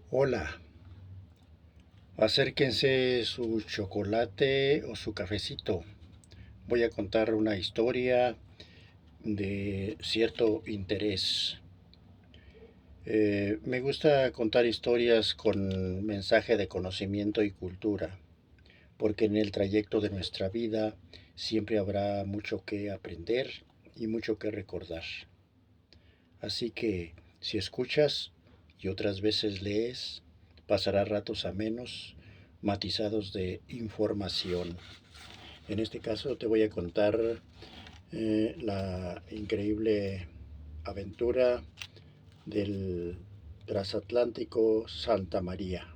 Hola, acérquense su chocolate o su cafecito. Voy a contar una historia de cierto interés. Me gusta contar historias con mensaje de conocimiento y cultura, porque en el trayecto de nuestra vida siempre habrá mucho que aprender y mucho que recordar. Así que si escuchas y otras veces lees, pasará ratos amenos, matizados de información. En este caso te voy a contar la increíble aventura del transatlántico Santa María.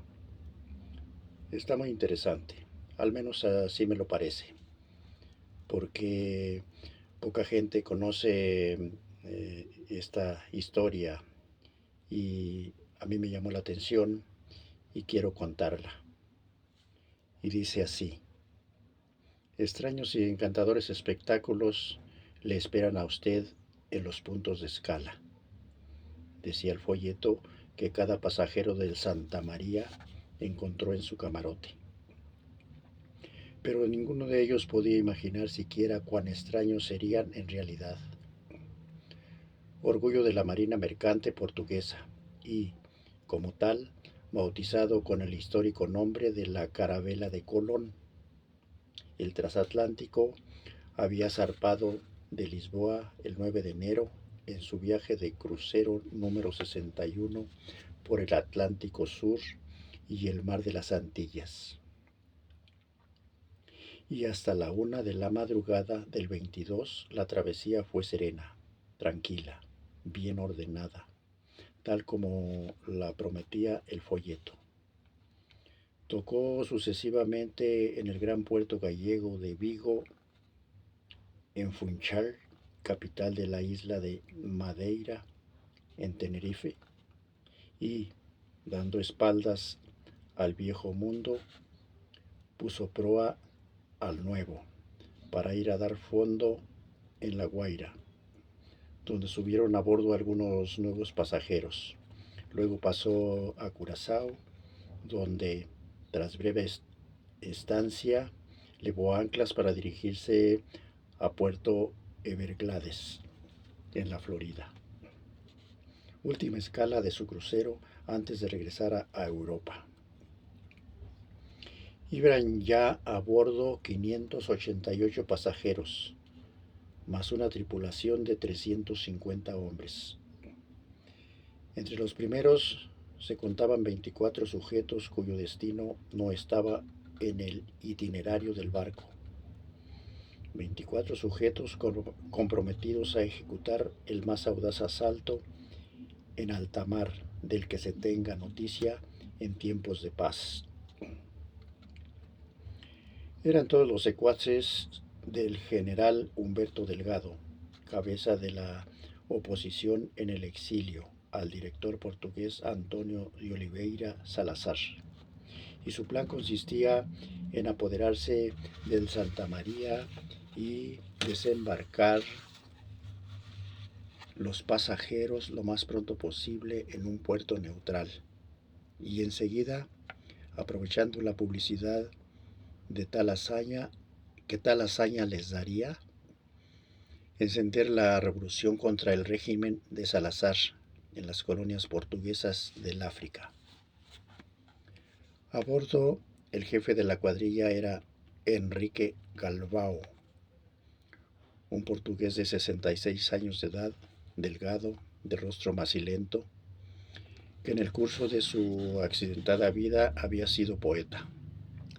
Está muy interesante, al menos así me lo parece, porque poca gente conoce esta historia y a mí me llamó la atención y quiero contarla. Y dice así: extraños y encantadores espectáculos le esperan a usted en los puntos de escala. Decía el folleto que cada pasajero del Santa María encontró en su camarote. Pero ninguno de ellos podía imaginar siquiera cuán extraños serían en realidad. Orgullo de la Marina Mercante portuguesa y, como tal, bautizado con el histórico nombre de la Carabela de Colón. El transatlántico había zarpado de Lisboa el 9 de enero en su viaje de crucero número 61 por el Atlántico Sur y el Mar de las Antillas. Y hasta la 1 de la madrugada del 22 la travesía fue serena, tranquila, bien ordenada, tal como la prometía el folleto. Tocó sucesivamente en el gran puerto gallego de Vigo, en Funchal, capital de la isla de Madeira, en Tenerife, y, dando espaldas al viejo mundo, puso proa al nuevo, para ir a dar fondo en La Guaira, donde subieron a bordo algunos nuevos pasajeros. Luego pasó a Curazao, donde, tras breve estancia, levó anclas para dirigirse a Puerto Everglades, en la Florida. Última escala de su crucero antes de regresar a Europa. Iban ya a bordo 588 pasajeros, más una tripulación de 350 hombres. Entre los primeros se contaban 24 sujetos cuyo destino no estaba en el itinerario del barco. 24 sujetos comprometidos a ejecutar el más audaz asalto en alta mar del que se tenga noticia en tiempos de paz. Eran todos los secuaces del general Humberto Delgado, cabeza de la oposición en el exilio al director portugués Antonio de Oliveira Salazar, y su plan consistía en apoderarse del Santa María y desembarcar los pasajeros lo más pronto posible en un puerto neutral, y enseguida, aprovechando la publicidad de tal hazaña les daría, encender la revolución contra el régimen de Salazar en las colonias portuguesas del África. A bordo, el jefe de la cuadrilla era Enrique Galvao, un portugués de 66 años de edad, delgado, de rostro macilento, que en el curso de su accidentada vida había sido poeta,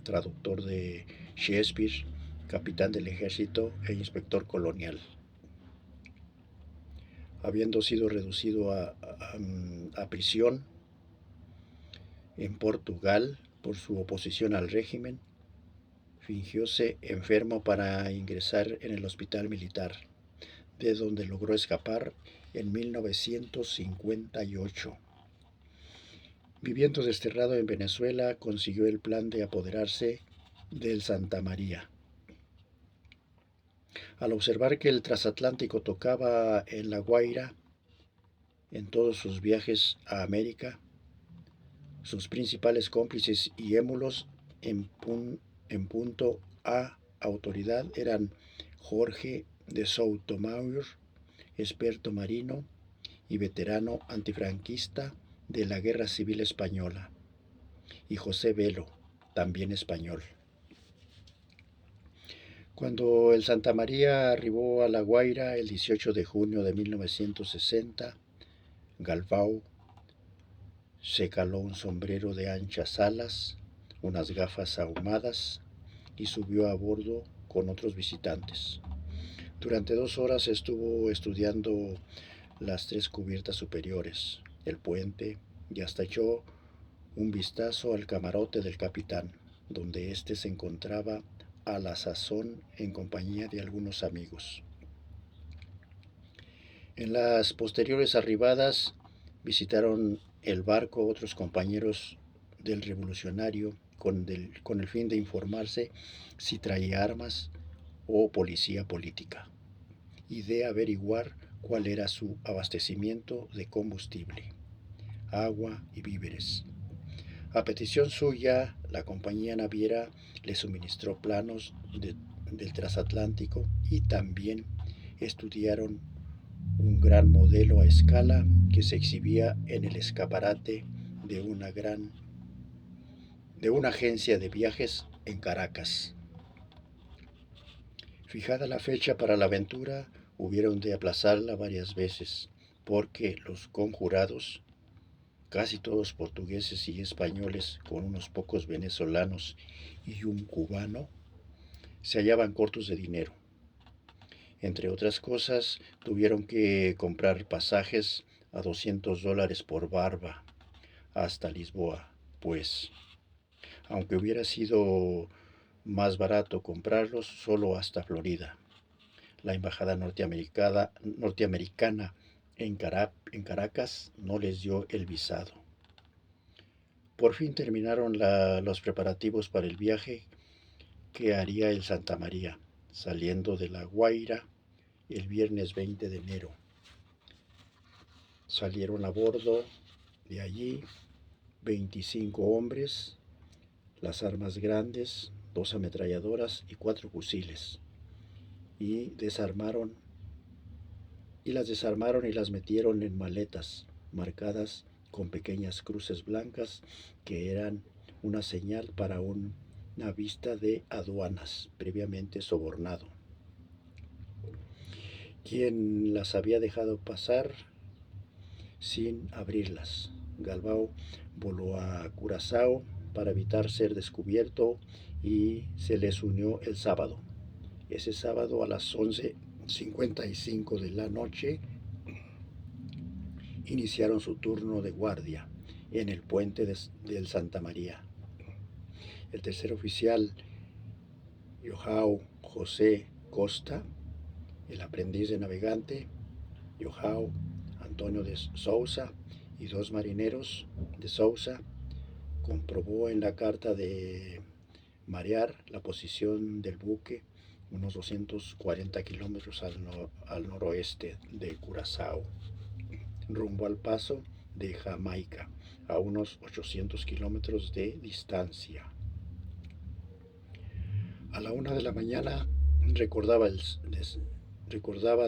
traductor de Shakespeare, capitán del ejército e inspector colonial. Habiendo sido reducido a prisión en Portugal por su oposición al régimen, fingióse enfermo para ingresar en el hospital militar, de donde logró escapar en 1958. Viviendo desterrado en Venezuela, consiguió el plan de apoderarse del Santa María. Al observar que el transatlántico tocaba en La Guaira en todos sus viajes a América, Sus principales cómplices y émulos en punto a autoridad eran Jorge de Soutomayor, experto marino y veterano antifranquista de la Guerra Civil Española, y José Velo, también español. Cuando el Santa María arribó a La Guaira el 18 de junio de 1960, Galvão se caló un sombrero de anchas alas, unas gafas ahumadas y subió a bordo con otros visitantes. Durante 2 horas estuvo estudiando las 3 cubiertas superiores, el puente, y hasta echó un vistazo al camarote del capitán, donde éste se encontraba a la sazón en compañía de algunos amigos. En las posteriores arribadas visitaron el barco otros compañeros del revolucionario con el fin de informarse si traía armas o policía política y de averiguar cuál era su abastecimiento de combustible, agua y víveres. A petición suya, la compañía naviera le suministró planos del transatlántico y también estudiaron un gran modelo a escala que se exhibía en el escaparate de una agencia de viajes en Caracas. Fijada la fecha para la aventura, hubieron de aplazarla varias veces, porque los conjurados, casi todos portugueses y españoles, con unos pocos venezolanos y un cubano, se hallaban cortos de dinero. Entre otras cosas, tuvieron que comprar pasajes a $200 por barba hasta Lisboa, pues, aunque hubiera sido más barato comprarlos solo hasta Florida. La embajada norteamericana en Caracas no les dio el visado. Por fin terminaron los preparativos para el viaje que haría el Santa María, saliendo de La Guaira el viernes 20 de enero. Salieron a bordo de allí 25 hombres, las armas grandes, 2 ametralladoras y 4 fusiles, y las desarmaron y las metieron en maletas marcadas con pequeñas cruces blancas que eran una señal para una vista de aduanas previamente sobornado. Quien las había dejado pasar sin abrirlas. Galvão voló a Curazao para evitar ser descubierto y se les unió el sábado. Ese sábado a las 11:55 de la noche iniciaron su turno de guardia en el puente del Santa María. El tercer oficial, João José Costa, el aprendiz de navegante, João Antonio de Sousa, y 2 marineros de Sousa, comprobó en la carta de marear la posición del buque unos 240 kilómetros al noroeste de Curazao, rumbo al paso de Jamaica, a unos 800 kilómetros de distancia. A la 1 de la mañana recordaba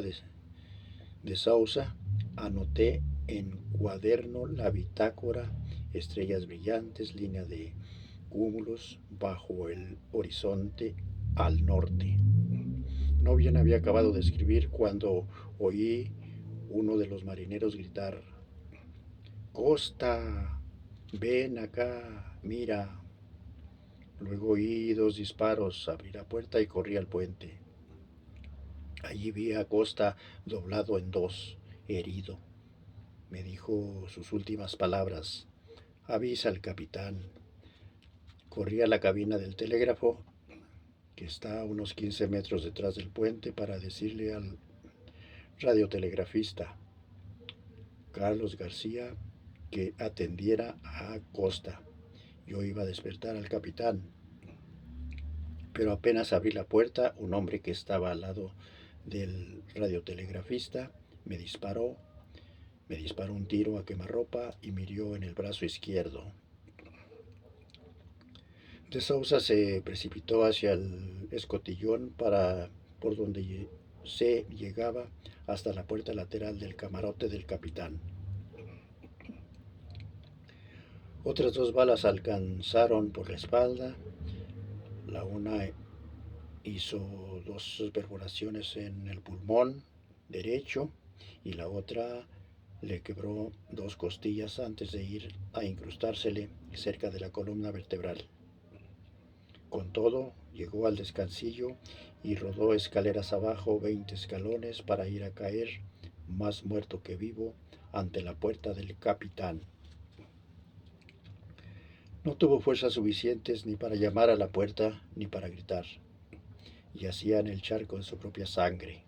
de Sousa, anoté en cuaderno la bitácora, estrellas brillantes, línea de cúmulos bajo el horizonte al norte. No bien había acabado de escribir cuando oí uno de los marineros gritar: «Costa, ven acá, mira». Luego oí 2 disparos, abrí la puerta y corrí al puente. Allí vi a Costa doblado en 2, herido. Me dijo sus últimas palabras: «Avisa al capitán». Corrí a la cabina del telégrafo, que está a unos 15 metros detrás del puente, para decirle al radiotelegrafista Carlos García que atendiera a Costa. Yo iba a despertar al capitán, pero apenas abrí la puerta, un hombre que estaba al lado del radiotelegrafista me disparó un tiro a quemarropa y me hirió en el brazo izquierdo. De Sousa se precipitó hacia el escotillón por donde se llegaba hasta la puerta lateral del camarote del capitán. Otras dos balas alcanzaron por la espalda. La una hizo dos perforaciones en el pulmón derecho y la otra le quebró dos costillas antes de ir a incrustársele cerca de la columna vertebral. Con todo, llegó al descansillo y rodó escaleras abajo 20 escalones para ir a caer, más muerto que vivo, ante la puerta del capitán. No tuvo fuerzas suficientes ni para llamar a la puerta ni para gritar. Yacía en el charco de su propia sangre.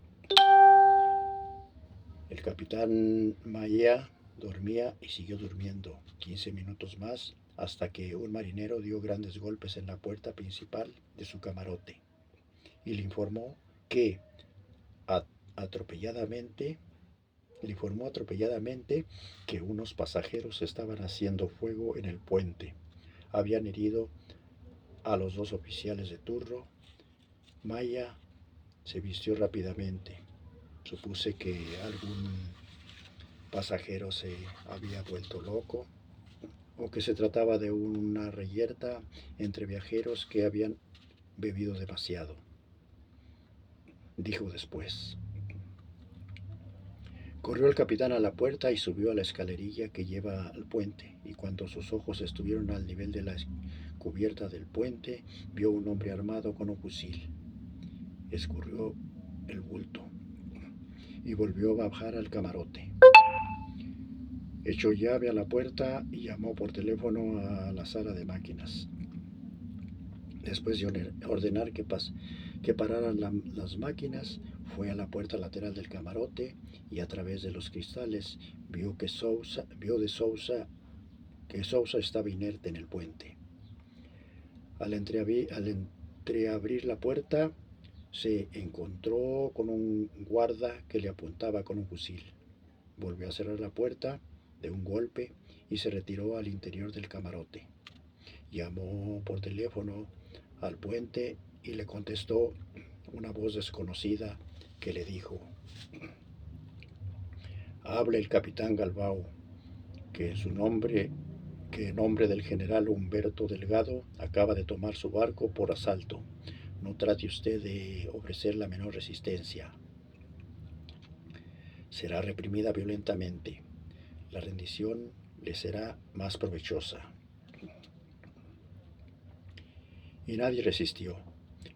El capitán Maia dormía y siguió durmiendo 15 minutos más hasta que un marinero dio grandes golpes en la puerta principal de su camarote y le informó atropelladamente que unos pasajeros estaban haciendo fuego en el puente. Habían herido a los dos oficiales de turno. Maya se vistió rápidamente. Supuse que algún pasajero se había vuelto loco o que se trataba de una reyerta entre viajeros que habían bebido demasiado, dijo después. Corrió el capitán a la puerta y subió a la escalerilla que lleva al puente, y cuando sus ojos estuvieron al nivel de la cubierta del puente, vio un hombre armado con un fusil. Escurrió el bulto y volvió a bajar al camarote. Echó llave a la puerta y llamó por teléfono a la sala de máquinas. Después de ordenar que pararan las máquinas, fue a la puerta lateral del camarote y a través de los cristales vio que Sousa estaba inerte en el puente. Al entreabrir la puerta, se encontró con un guarda que le apuntaba con un fusil. Volvió a cerrar la puerta de un golpe y se retiró al interior del camarote. Llamó por teléfono al puente y le contestó una voz desconocida que le dijo: habla el capitán Galbao, que en nombre del general Humberto Delgado acaba de tomar su barco por asalto. No trate usted de ofrecer la menor resistencia. Será reprimida violentamente. La rendición le será más provechosa. Y nadie resistió,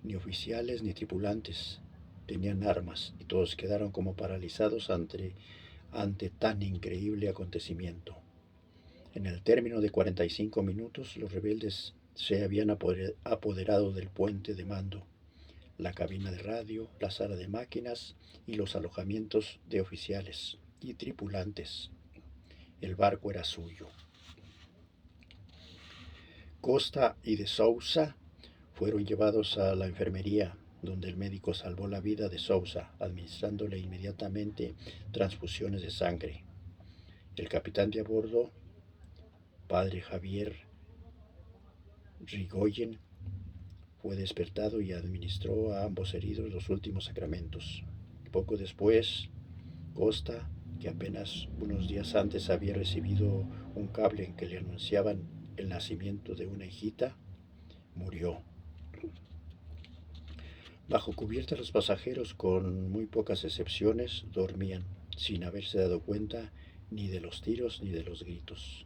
ni oficiales ni tripulantes. Tenían armas y todos quedaron como paralizados ante tan increíble acontecimiento. En el término de 45 minutos, los rebeldes se habían apoderado del puente de mando, la cabina de radio, la sala de máquinas y los alojamientos de oficiales y tripulantes. El barco era suyo. Costa y de Sousa fueron llevados a la enfermería, donde el médico salvó la vida de Sousa, administrándole inmediatamente transfusiones de sangre. El capitán de a bordo, padre Javier Rigoyen, fue despertado y administró a ambos heridos los últimos sacramentos. Poco después, Costa, que apenas unos días antes había recibido un cable en que le anunciaban el nacimiento de una hijita, murió. Bajo cubierta, los pasajeros, con muy pocas excepciones, dormían, sin haberse dado cuenta ni de los tiros ni de los gritos.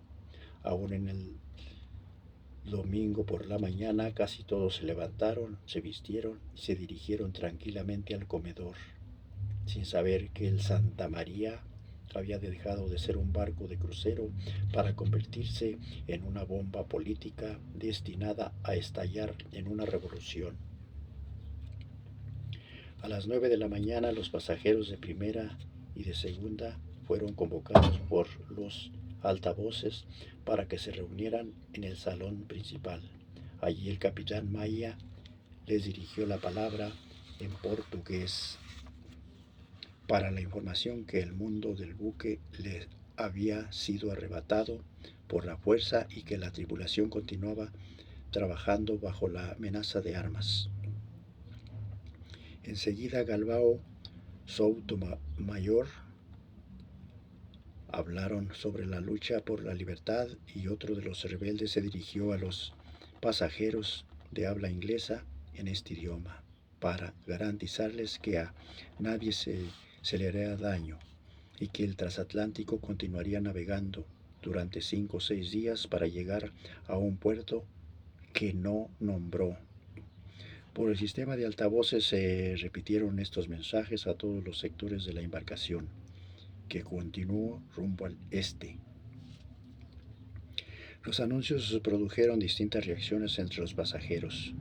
Aún en el domingo por la mañana, casi todos se levantaron, se vistieron y se dirigieron tranquilamente al comedor, sin saber que el Santa María había dejado de ser un barco de crucero para convertirse en una bomba política destinada a estallar en una revolución. A las 9 de la mañana, los pasajeros de primera y de segunda fueron convocados por los altavoces para que se reunieran en el salón principal. Allí el capitán Maia les dirigió la palabra en portugués para la información que el mundo del buque le había sido arrebatado por la fuerza y que la tripulación continuaba trabajando bajo la amenaza de armas. Enseguida Galbao, Soutomayor, hablaron sobre la lucha por la libertad y otro de los rebeldes se dirigió a los pasajeros de habla inglesa en este idioma para garantizarles que a nadie se le haría daño y que el transatlántico continuaría navegando durante 5 o 6 días para llegar a un puerto que no nombró. Por el sistema de altavoces se repitieron estos mensajes a todos los sectores de la embarcación, que continuó rumbo al este. Los anuncios produjeron distintas reacciones entre los pasajeros.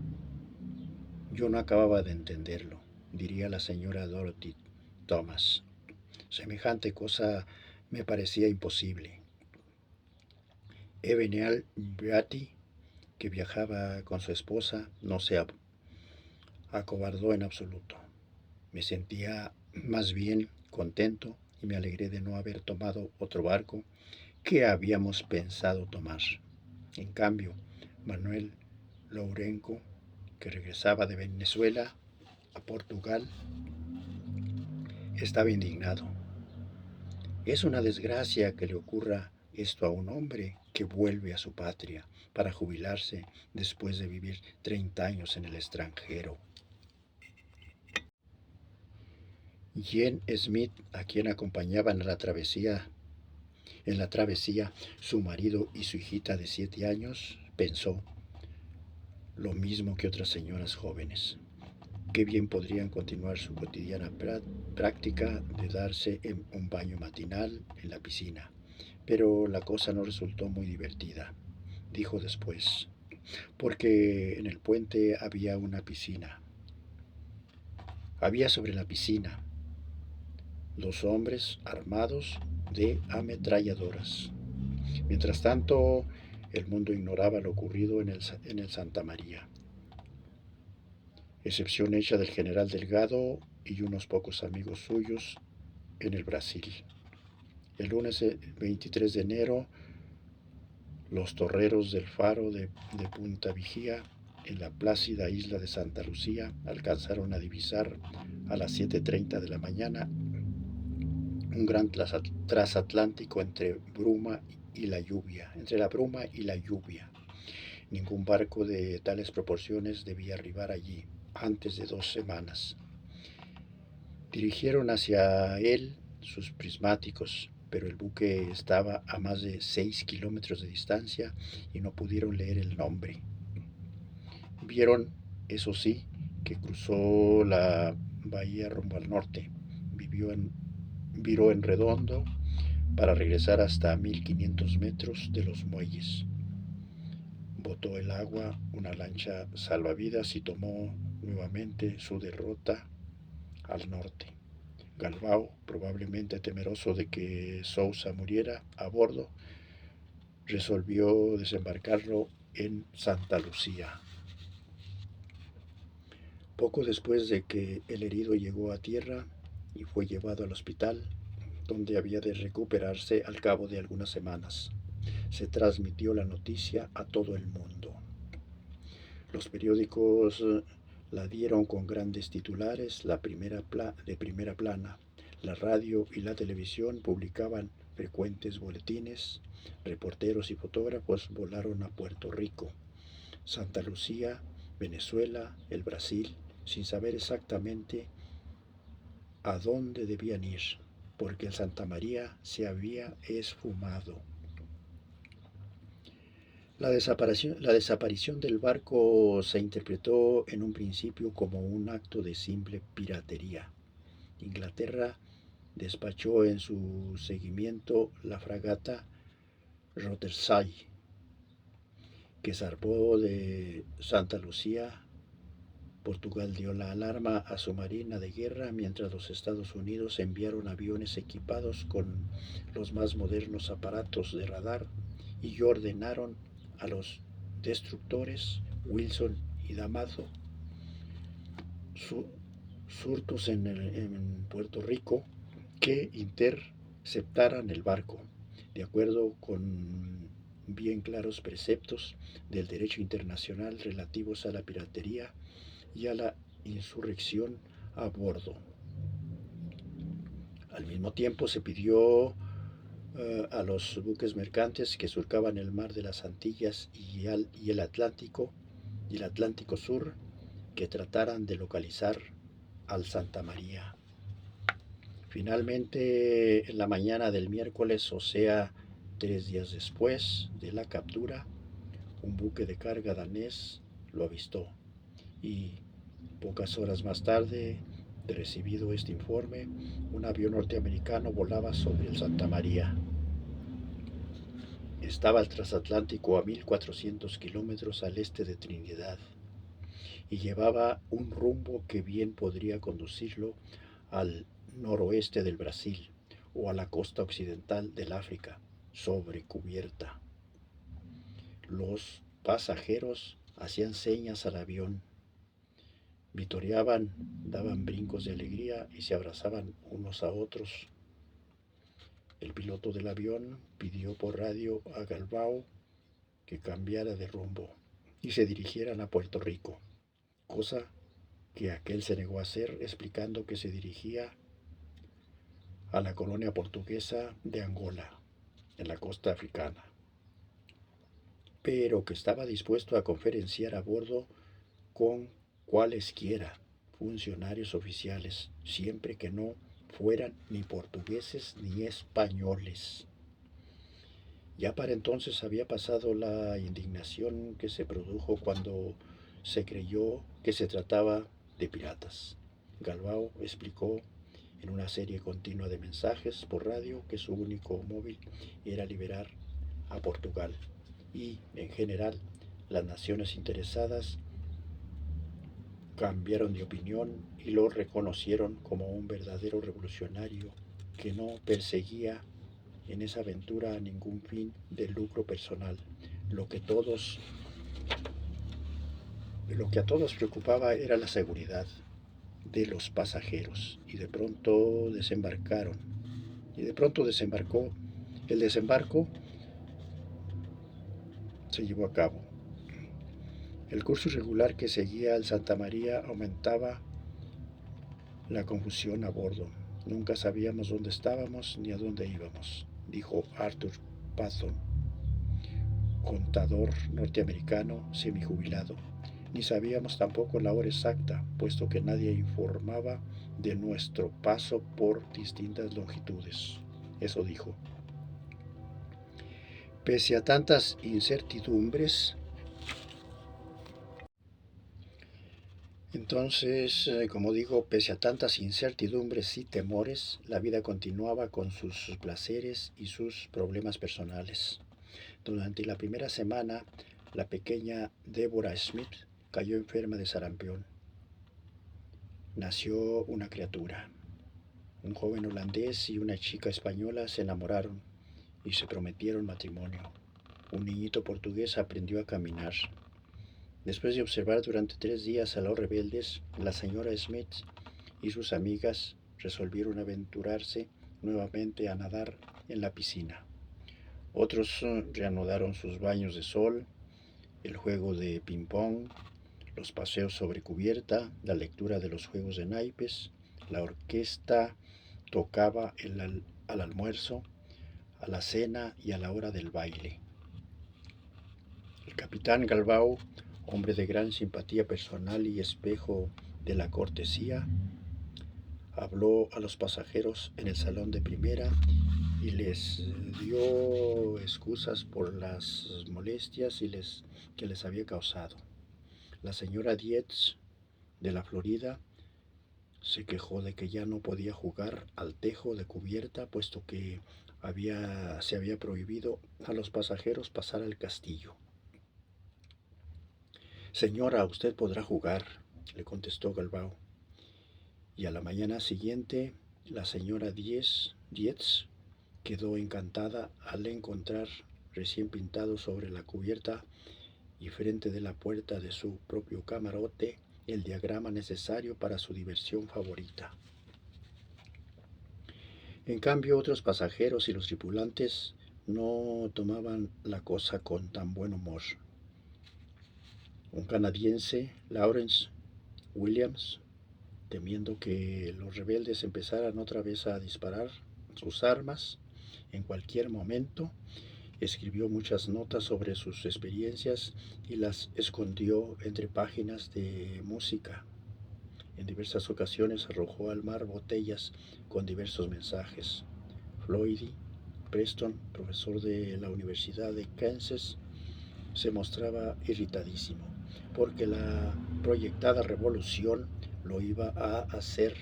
Yo no acababa de entenderlo, diría la señora Dorothy Thomas. Semejante cosa me parecía imposible. Ebeneal Beatty, que viajaba con su esposa, no se acobardó en absoluto. Me sentía más bien contento y me alegré de no haber tomado otro barco que habíamos pensado tomar. En cambio, Manuel Lourenco, que regresaba de Venezuela a Portugal, estaba indignado. Es una desgracia que le ocurra esto a un hombre que vuelve a su patria para jubilarse después de vivir 30 años en el extranjero. Jane Smith, a quien acompañaban en la travesía su marido y su hijita de 7 años, pensó lo mismo que otras señoras jóvenes. Qué bien podrían continuar su cotidiana práctica de darse un baño matinal en la piscina. Pero la cosa no resultó muy divertida, dijo después, porque en el puente había una piscina. Había sobre la piscina 2 hombres armados de ametralladoras. Mientras tanto, el mundo ignoraba lo ocurrido en el Santa María, excepción hecha del general Delgado y unos pocos amigos suyos en el Brasil. El lunes 23 de enero, los torreros del faro de Punta Vigía, en la plácida isla de Santa Lucía, alcanzaron a divisar a las 7:30 de la mañana un gran transatlántico entre la bruma y la lluvia. Ningún barco de tales proporciones debía arribar allí antes de 2 semanas. Dirigieron hacia él sus prismáticos, pero el buque estaba a más de 6 kilómetros de distancia y no pudieron leer el nombre. Vieron, eso sí, que cruzó la bahía rumbo al norte, viró en redondo para regresar hasta 1500 metros de los muelles. Botó el agua una lancha salvavidas y tomó nuevamente su derrota al norte. Galbao, probablemente temeroso de que Sousa muriera a bordo, resolvió desembarcarlo en Santa Lucía. Poco después de que el herido llegó a tierra y fue llevado al hospital, donde había de recuperarse al cabo de algunas semanas, se transmitió la noticia a todo el mundo. Los periódicos la dieron con grandes titulares de primera plana. La radio y la televisión publicaban frecuentes boletines. Reporteros y fotógrafos volaron a Puerto Rico, Santa Lucía, Venezuela, el Brasil, sin saber exactamente a dónde debían ir, porque el Santa María se había esfumado. La desaparición del barco se interpretó en un principio como un acto de simple piratería. Inglaterra despachó en su seguimiento la fragata Rothesay, que zarpó de Santa Lucía. Portugal dio la alarma a su marina de guerra, mientras los Estados Unidos enviaron aviones equipados con los más modernos aparatos de radar y ordenaron a los destructores Wilson y Damaso surtos en Puerto Rico que interceptaran el barco. De acuerdo con bien claros preceptos del derecho internacional relativos a la piratería y a la insurrección a bordo. Al mismo tiempo se pidió a los buques mercantes que surcaban el mar de las Antillas y el Atlántico Sur que trataran de localizar al Santa María. Finalmente, en la mañana del miércoles, o sea, 3 días después de la captura, un buque de carga danés lo avistó y pocas horas más tarde de recibido este informe, un avión norteamericano volaba sobre el Santa María. Estaba el transatlántico a 1400 kilómetros al este de Trinidad y llevaba un rumbo que bien podría conducirlo al noroeste del Brasil o a la costa occidental del África, sobre cubierta. Los pasajeros hacían señas al avión, vitoreaban, daban brincos de alegría y se abrazaban unos a otros. El piloto del avión pidió por radio a Galvao que cambiara de rumbo y se dirigieran a Puerto Rico, cosa que aquel se negó a hacer, explicando que se dirigía a la colonia portuguesa de Angola, en la costa africana, pero que estaba dispuesto a conferenciar a bordo con cualesquiera funcionarios oficiales, siempre que no fueran ni portugueses ni españoles. Ya para entonces había pasado la indignación que se produjo cuando se creyó que se trataba de piratas. Galvao explicó en una serie continua de mensajes por radio que su único móvil era liberar a Portugal y, en general, las naciones interesadas cambiaron de opinión y lo reconocieron como un verdadero revolucionario que no perseguía en esa aventura a ningún fin de lucro personal. Lo que a todos preocupaba era la seguridad de los pasajeros y de pronto desembarcó. El desembarco se llevó a cabo. El curso irregular que seguía al Santa María aumentaba la confusión a bordo. Nunca sabíamos dónde estábamos ni a dónde íbamos, dijo Arthur Patton, contador norteamericano semijubilado. Ni sabíamos tampoco la hora exacta, puesto que nadie informaba de nuestro paso por distintas longitudes. Eso dijo. Pese a tantas incertidumbres, como digo, pese a tantas incertidumbres y temores, la vida continuaba con sus placeres y sus problemas personales. Durante la primera semana, la pequeña Deborah Smith cayó enferma de sarampión. Nació una criatura. Un joven holandés y una chica española se enamoraron y se prometieron matrimonio. Un niñito portugués aprendió a caminar. Después de observar durante 3 días a los rebeldes, la señora Smith y sus amigas resolvieron aventurarse nuevamente a nadar en la piscina. Otros reanudaron sus baños de sol, el juego de ping-pong, los paseos sobre cubierta, la lectura de los juegos de naipes. La orquesta tocaba al almuerzo, a la cena y a la hora del baile. El capitán Galvao, hombre de gran simpatía personal y espejo de la cortesía, habló a los pasajeros en el salón de primera y les dio excusas por las molestias que les había causado. La señora Dietz, de la Florida, se quejó de que ya no podía jugar al tejo de cubierta, puesto que se había prohibido a los pasajeros pasar al castillo. Señora, usted podrá jugar, le contestó Galvao. Y a la mañana siguiente, la señora Dietz quedó encantada al encontrar recién pintado sobre la cubierta y frente de la puerta de su propio camarote el diagrama necesario para su diversión favorita. En cambio, otros pasajeros y los tripulantes no tomaban la cosa con tan buen humor. Un canadiense, Lawrence Williams, temiendo que los rebeldes empezaran otra vez a disparar sus armas en cualquier momento, escribió muchas notas sobre sus experiencias y las escondió entre páginas de música. En diversas ocasiones arrojó al mar botellas con diversos mensajes. Floyd Preston, profesor de la Universidad de Kansas, se mostraba irritadísimo porque la proyectada revolución lo iba a hacer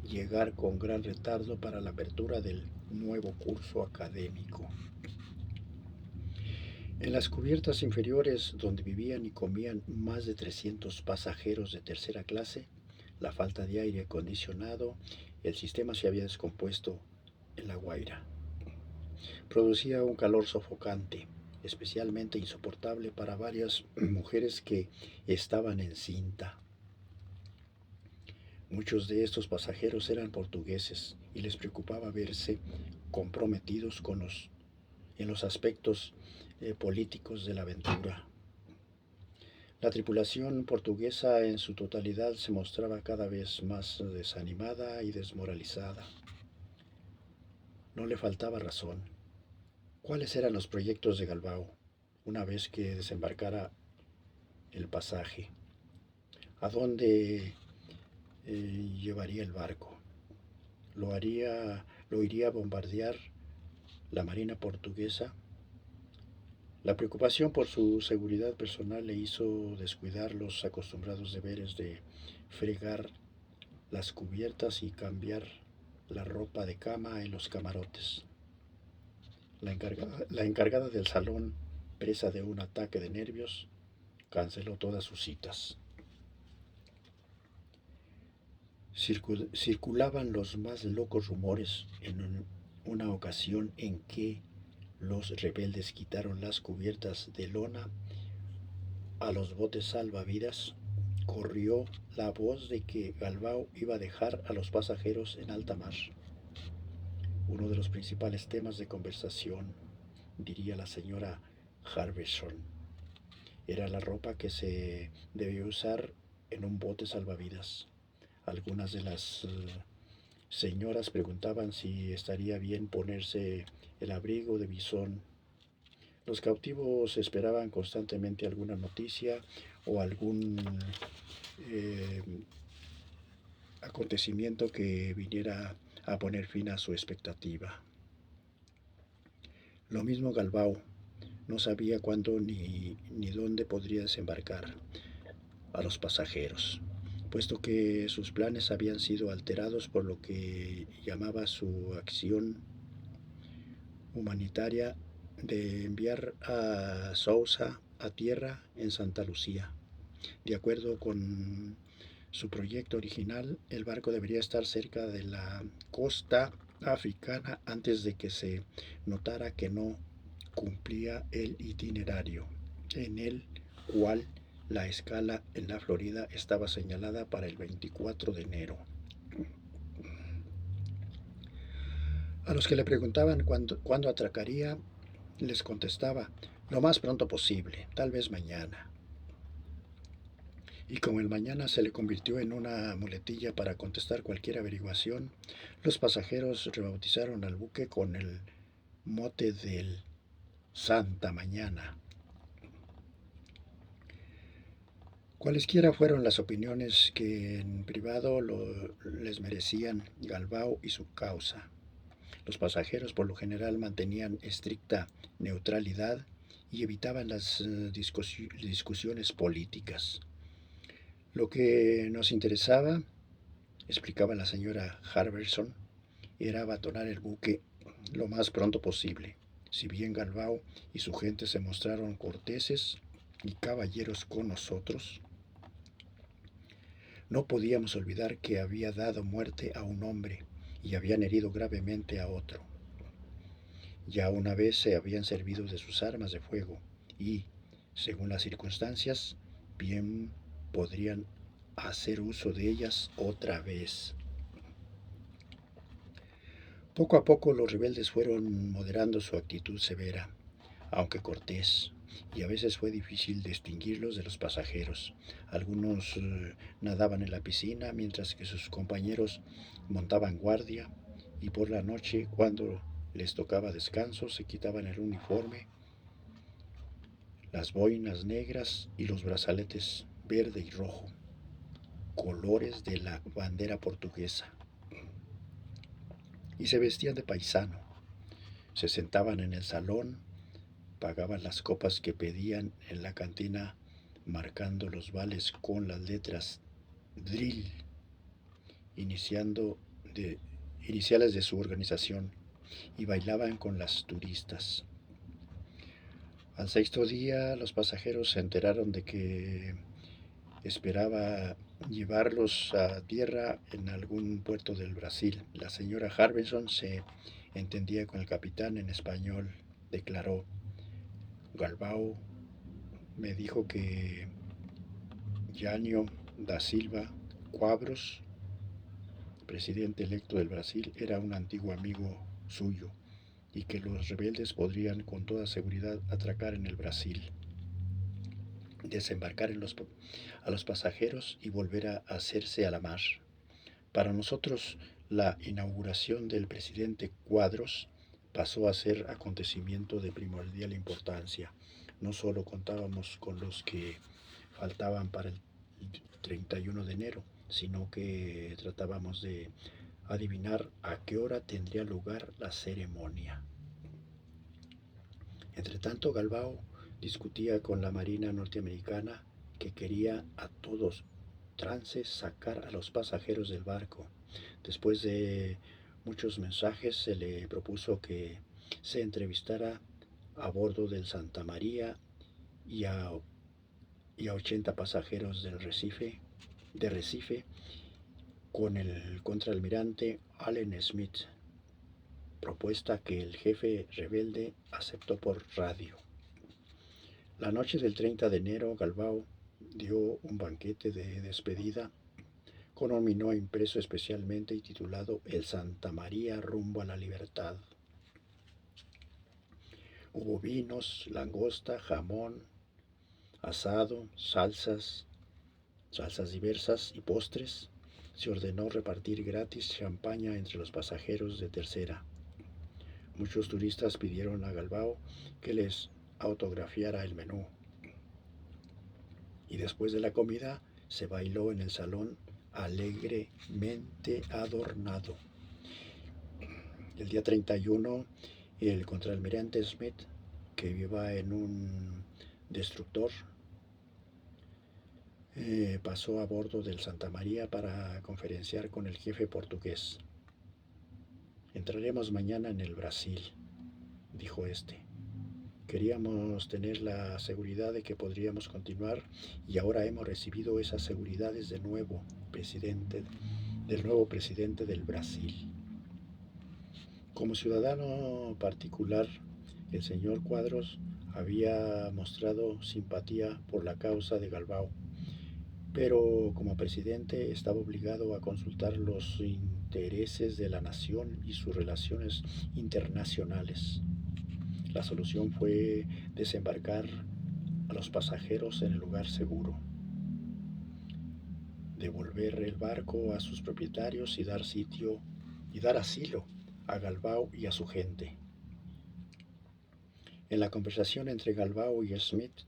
llegar con gran retardo para la apertura del nuevo curso académico. En las cubiertas inferiores, donde vivían y comían más de 300 pasajeros de tercera clase, la falta de aire acondicionado, el sistema se había descompuesto en La Guaira. Producía un calor sofocante, especialmente insoportable para varias mujeres que estaban en cinta. Muchos de estos pasajeros eran portugueses y les preocupaba verse comprometidos en los aspectos políticos de la aventura. La tripulación portuguesa en su totalidad se mostraba cada vez más desanimada y desmoralizada. No le faltaba razón. ¿Cuáles eran los proyectos de Galbao una vez que desembarcara el pasaje? ¿A dónde llevaría el barco? ¿Lo iría a bombardear la marina portuguesa? La preocupación por su seguridad personal le hizo descuidar los acostumbrados deberes de fregar las cubiertas y cambiar la ropa de cama en los camarotes. La encargada del salón, presa de un ataque de nervios, canceló todas sus citas. Circulaban los más locos rumores en una ocasión en que los rebeldes quitaron las cubiertas de lona a los botes salvavidas. Corrió la voz de que Galbao iba a dejar a los pasajeros en alta mar. Uno de los principales temas de conversación, diría la señora Harbison, era la ropa que se debía usar en un bote salvavidas. Algunas de las señoras preguntaban si estaría bien ponerse el abrigo de bisón. Los cautivos esperaban constantemente alguna noticia o algún eh, acontecimiento que viniera a poner fin a su expectativa. Lo mismo Galbao, no sabía cuándo ni dónde podría desembarcar a los pasajeros, puesto que sus planes habían sido alterados por lo que llamaba su acción humanitaria de enviar a Sousa a tierra en Santa Lucía. De acuerdo con su proyecto original, el barco debería estar cerca de la costa africana antes de que se notara que no cumplía el itinerario en el cual la escala en la Florida estaba señalada para el 24 de enero. A los que le preguntaban cuándo atracaría, les contestaba, lo más pronto posible, tal vez mañana. Y como el mañana se le convirtió en una muletilla para contestar cualquier averiguación, los pasajeros rebautizaron al buque con el mote del Santa Mañana. Cualesquiera fueron las opiniones que en privado les merecían Galbao y su causa. Los pasajeros por lo general mantenían estricta neutralidad y evitaban las discusiones políticas. Lo que nos interesaba, explicaba la señora Harbison, era abandonar el buque lo más pronto posible. Si bien Galbao y su gente se mostraron corteses y caballeros con nosotros, no podíamos olvidar que había dado muerte a un hombre y habían herido gravemente a otro. Ya una vez se habían servido de sus armas de fuego y, según las circunstancias, bien podrían hacer uso de ellas otra vez. Poco a poco los rebeldes fueron moderando su actitud severa, aunque cortés, y a veces fue difícil distinguirlos de los pasajeros. Algunos nadaban en la piscina mientras que sus compañeros montaban guardia, y por la noche, cuando les tocaba descanso, se quitaban el uniforme, las boinas negras y los brazaletes verde y rojo, colores de la bandera portuguesa, y se vestían de paisano. Se sentaban en el salón, pagaban las copas que pedían en la cantina, marcando los vales con las letras drill, iniciando de, iniciales de su organización, y bailaban con las turistas. Al sexto día los pasajeros se enteraron de que esperaba llevarlos a tierra en algún puerto del Brasil. La señora Harbison se entendía con el capitán en español. Declaró: Galbao me dijo que Jânio da Silva Quadros, presidente electo del Brasil, era un antiguo amigo suyo y que los rebeldes podrían con toda seguridad atracar en el Brasil, desembarcar a los pasajeros y volver a hacerse a la mar. Para nosotros, la inauguración del presidente Quadros pasó a ser acontecimiento de primordial importancia. No solo contábamos con los que faltaban para el 31 de enero, sino que tratábamos de adivinar a qué hora tendría lugar la ceremonia. Entre tanto, Galbao discutía con la Marina norteamericana, que quería a todos trances sacar a los pasajeros del barco. Después de muchos mensajes, se le propuso que se entrevistara a bordo del Santa María y a, y a 80 pasajeros de Recife con el contraalmirante Allen Smith, propuesta que el jefe rebelde aceptó por radio. La noche del 30 de enero, Galbao dio un banquete de despedida con un minó impreso especialmente y titulado El Santa María rumbo a la libertad. Hubo vinos, langosta, jamón, asado, salsas diversas y postres. Se ordenó repartir gratis champaña entre los pasajeros de tercera. Muchos turistas pidieron a Galbao que les autografiara el menú. Y después de la comida se bailó en el salón alegremente adornado. El día 31, el contraalmirante Smith, que iba en un destructor, pasó a bordo del Santa María para conferenciar con el jefe portugués. Entraremos mañana en el Brasil, dijo este. Queríamos tener la seguridad de que podríamos continuar y ahora hemos recibido esas seguridades del nuevo presidente del Brasil. Como ciudadano particular, el señor Quadros había mostrado simpatía por la causa de Galbao, pero como presidente estaba obligado a consultar los intereses de la nación y sus relaciones internacionales. La solución fue desembarcar a los pasajeros en el lugar seguro, devolver el barco a sus propietarios y dar asilo a Galbao y a su gente. En la conversación entre Galbao y Smith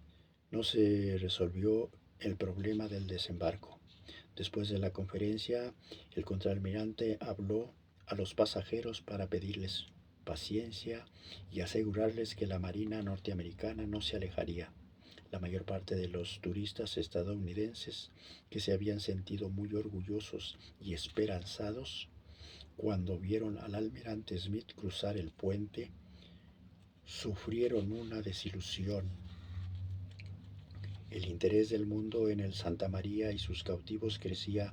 no se resolvió el problema del desembarco. Después de la conferencia, el contraalmirante habló a los pasajeros para pedirles paciencia y asegurarles que la Marina norteamericana no se alejaría. La mayor parte de los turistas estadounidenses, que se habían sentido muy orgullosos y esperanzados cuando vieron al almirante Smith cruzar el puente, sufrieron una desilusión. El interés del mundo en el Santa María y sus cautivos crecía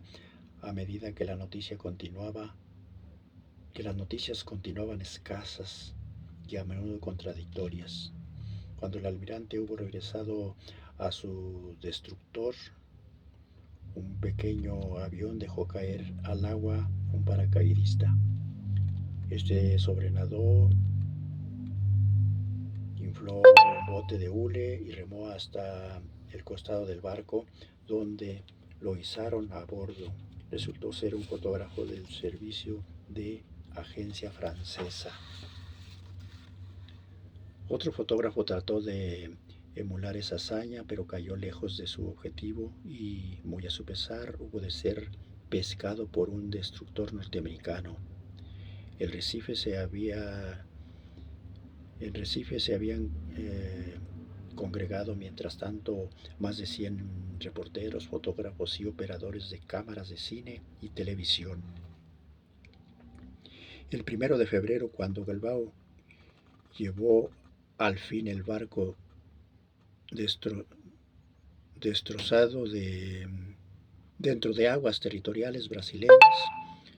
a medida que las noticias continuaban escasas y a menudo contradictorias. Cuando el almirante hubo regresado a su destructor, un pequeño avión dejó caer al agua un paracaidista. Este sobrenadó, infló un bote de hule y remó hasta el costado del barco, donde lo izaron a bordo. Resultó ser un fotógrafo del servicio de agencia francesa. Otro fotógrafo trató de emular esa hazaña, pero cayó lejos de su objetivo y, muy a su pesar, hubo de ser pescado por un destructor norteamericano. El Recife se había En Recife se habían congregado mientras tanto más de 100 reporteros, fotógrafos y operadores de cámaras de cine y televisión. El 1 de febrero, cuando Galbao llevó al fin el barco destro destrozado dentro de aguas territoriales brasileñas,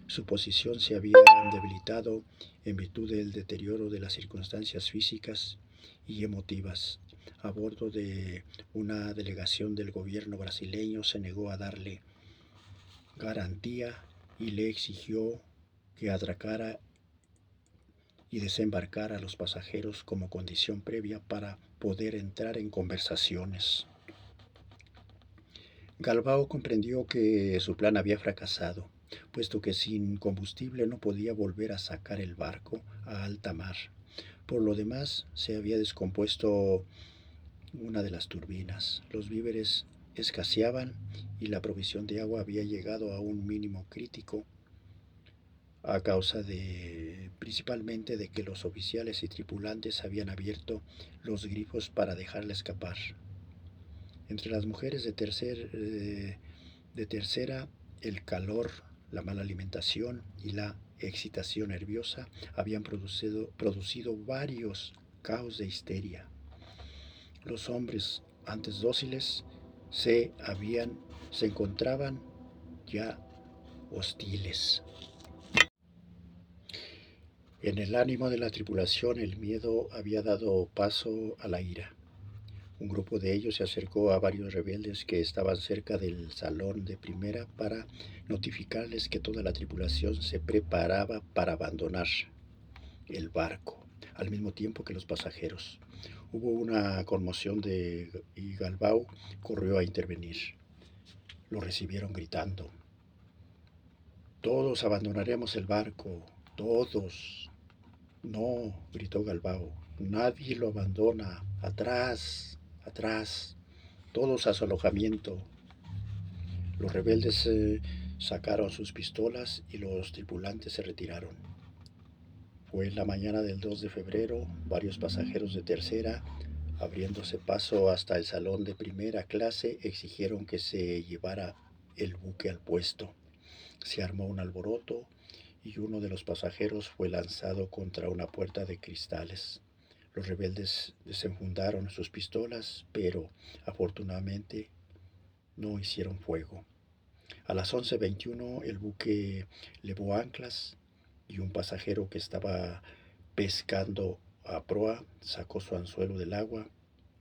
su posición se había debilitado en virtud del deterioro de las circunstancias físicas y emotivas. A bordo de una delegación del gobierno brasileño se negó a darle garantía y le exigió que atracara y desembarcara a los pasajeros como condición previa para poder entrar en conversaciones. Galbao comprendió que su plan había fracasado, puesto que sin combustible no podía volver a sacar el barco a alta mar. Por lo demás, se había descompuesto una de las turbinas, los víveres escaseaban y la provisión de agua había llegado a un mínimo crítico a causa principalmente de que los oficiales y tripulantes habían abierto los grifos para dejarla escapar. Entre las mujeres de tercera, el calor, la mala alimentación y la excitación nerviosa habían producido varios caos de histeria. Los hombres, antes dóciles, se encontraban ya hostiles. En el ánimo de la tripulación el miedo había dado paso a la ira. Un grupo de ellos se acercó a varios rebeldes que estaban cerca del salón de primera para notificarles que toda la tripulación se preparaba para abandonar el barco, al mismo tiempo que los pasajeros. Hubo una conmoción y Galbao corrió a intervenir. Lo recibieron gritando: «Todos abandonaremos el barco, todos». «No», gritó Galbao, «nadie lo abandona. Atrás, atrás, todos a su alojamiento». Los rebeldes sacaron sus pistolas y los tripulantes se retiraron. Fue en la mañana del 2 de febrero, varios pasajeros de tercera, abriéndose paso hasta el salón de primera clase, exigieron que se llevara el buque al puesto. Se armó un alboroto y uno de los pasajeros fue lanzado contra una puerta de cristales. Los rebeldes desenfundaron sus pistolas, pero afortunadamente no hicieron fuego. A las 11:21 el buque levó anclas y un pasajero que estaba pescando a proa sacó su anzuelo del agua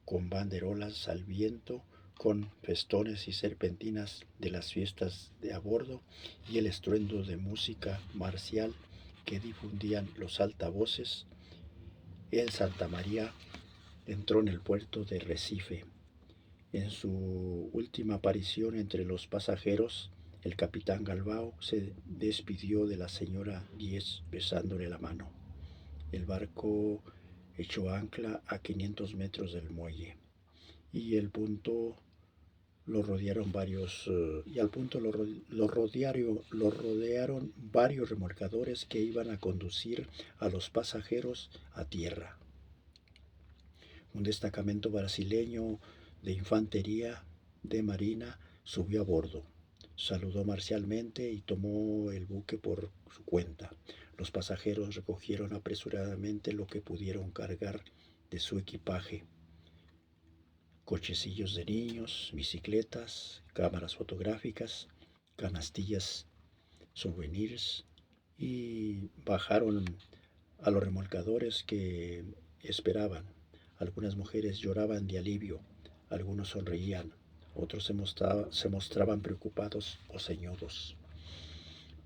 con banderolas al viento, con festones y serpentinas de las fiestas de a bordo y el estruendo de música marcial que difundían los altavoces. El Santa María entró en el puerto de Recife. En su última aparición entre los pasajeros, el capitán Galbao se despidió de la señora Díez besándole la mano. El barco echó ancla a 500 metros del muelle y al punto lo rodearon varios remolcadores que iban a conducir a los pasajeros a tierra. Un destacamento brasileño de infantería de marina subió a bordo, saludó marcialmente y tomó el buque por su cuenta. Los pasajeros recogieron apresuradamente lo que pudieron cargar de su equipaje: cochecillos de niños, bicicletas, cámaras fotográficas, canastillas, souvenirs, y bajaron a los remolcadores que esperaban. Algunas mujeres lloraban de alivio, algunos sonreían, otros se mostraban preocupados o ceñudos.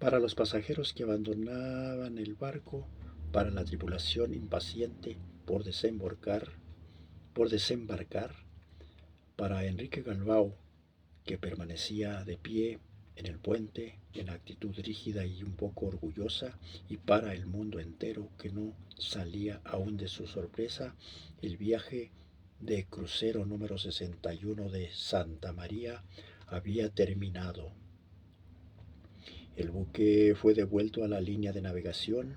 para los pasajeros que abandonaban el barco, para la tripulación impaciente por desembarcar, para Enrique Galbao, que permanecía de pie en el puente, en actitud rígida y un poco orgullosa, y para el mundo entero que no salía aún de su sorpresa, el viaje de crucero número 61 de Santa María había terminado. El buque fue devuelto a la línea de navegación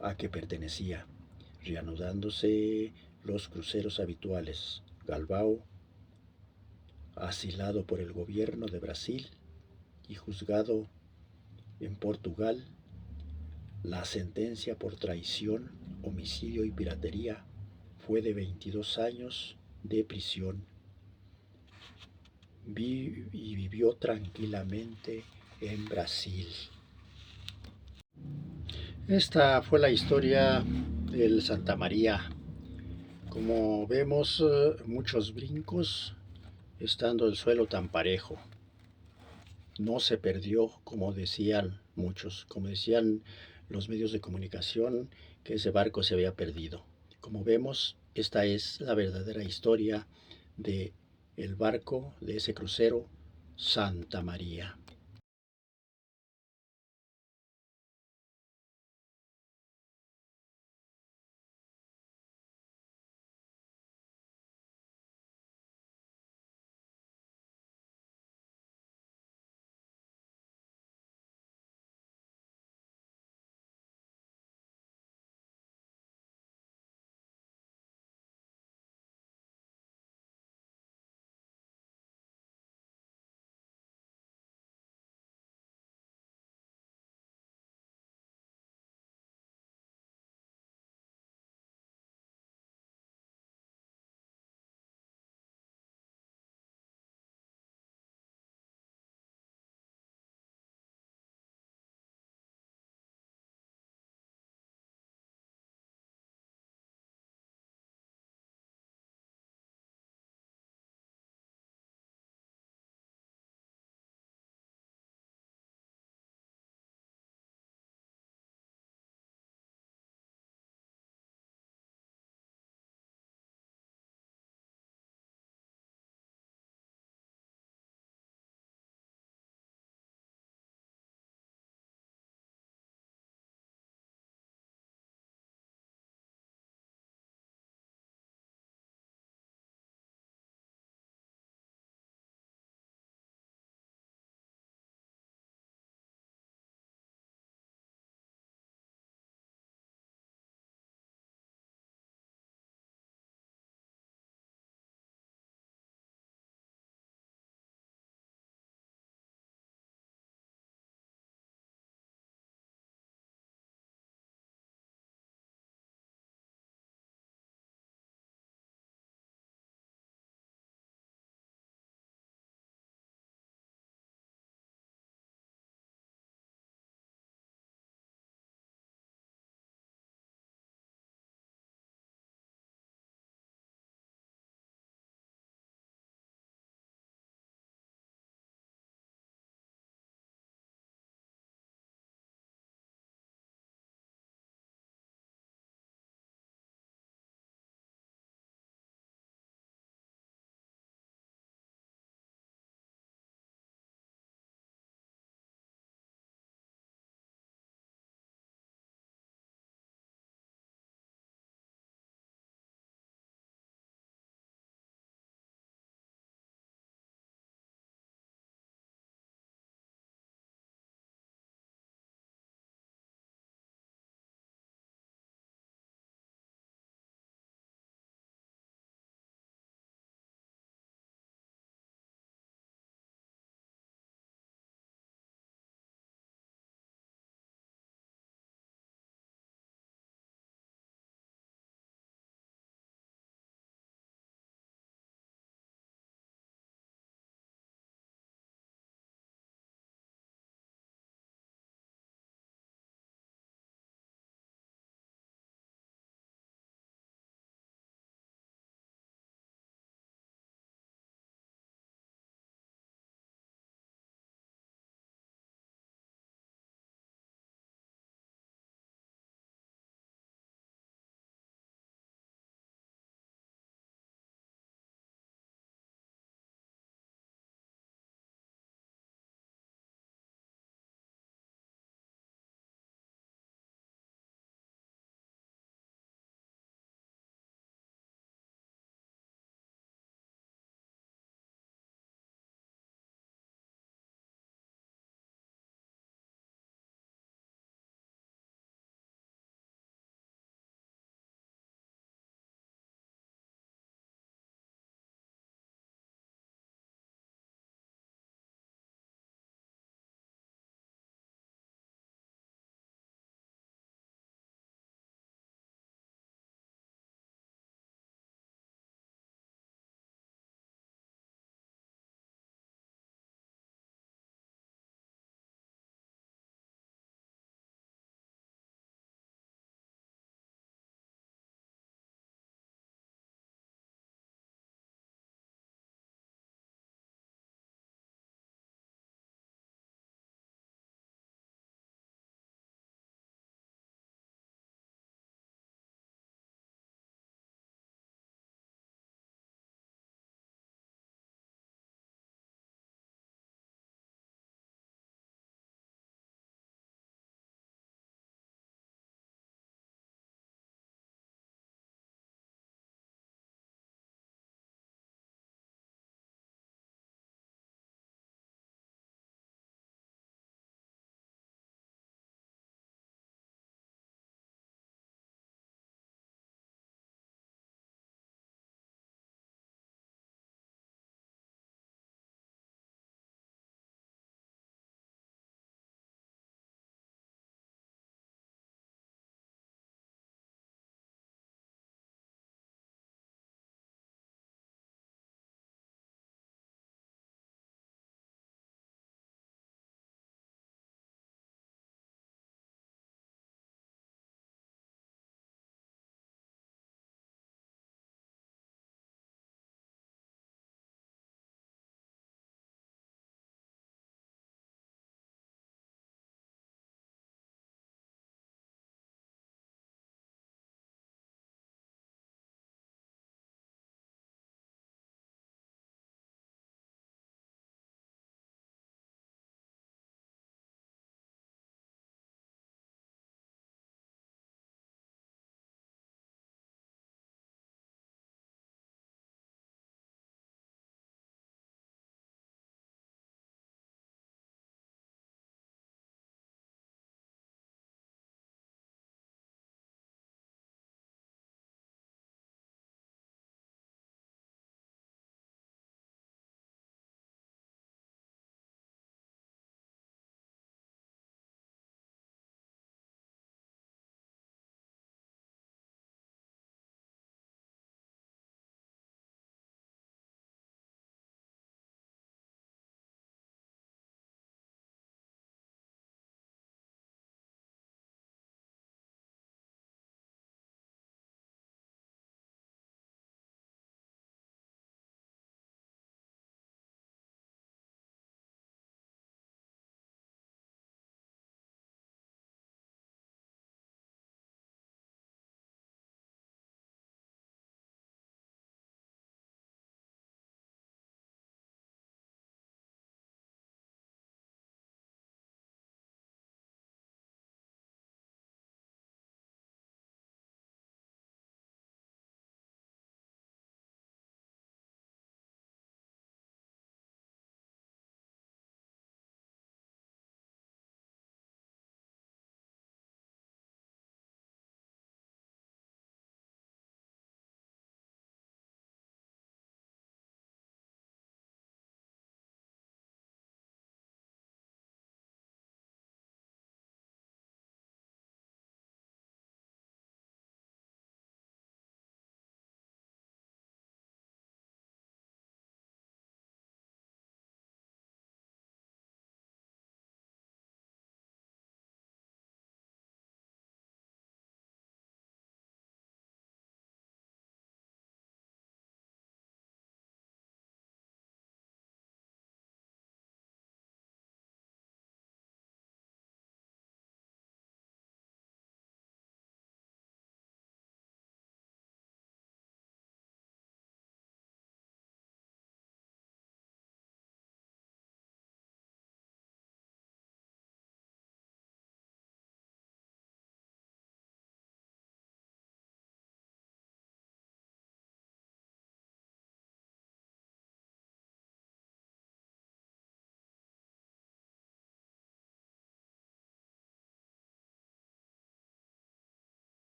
a que pertenecía, reanudándose los cruceros habituales. Galbao, asilado por el gobierno de Brasil y juzgado en Portugal, la sentencia por traición, homicidio y piratería fue de 22 años de prisión y vivió tranquilamente en Brasil. Esta fue la historia del Santa María. Como vemos, muchos brincos, estando el suelo tan parejo. No se perdió, como decían muchos, como decían los medios de comunicación, que ese barco se había perdido. Como vemos, esta es la verdadera historia de el barco, de ese crucero Santa María.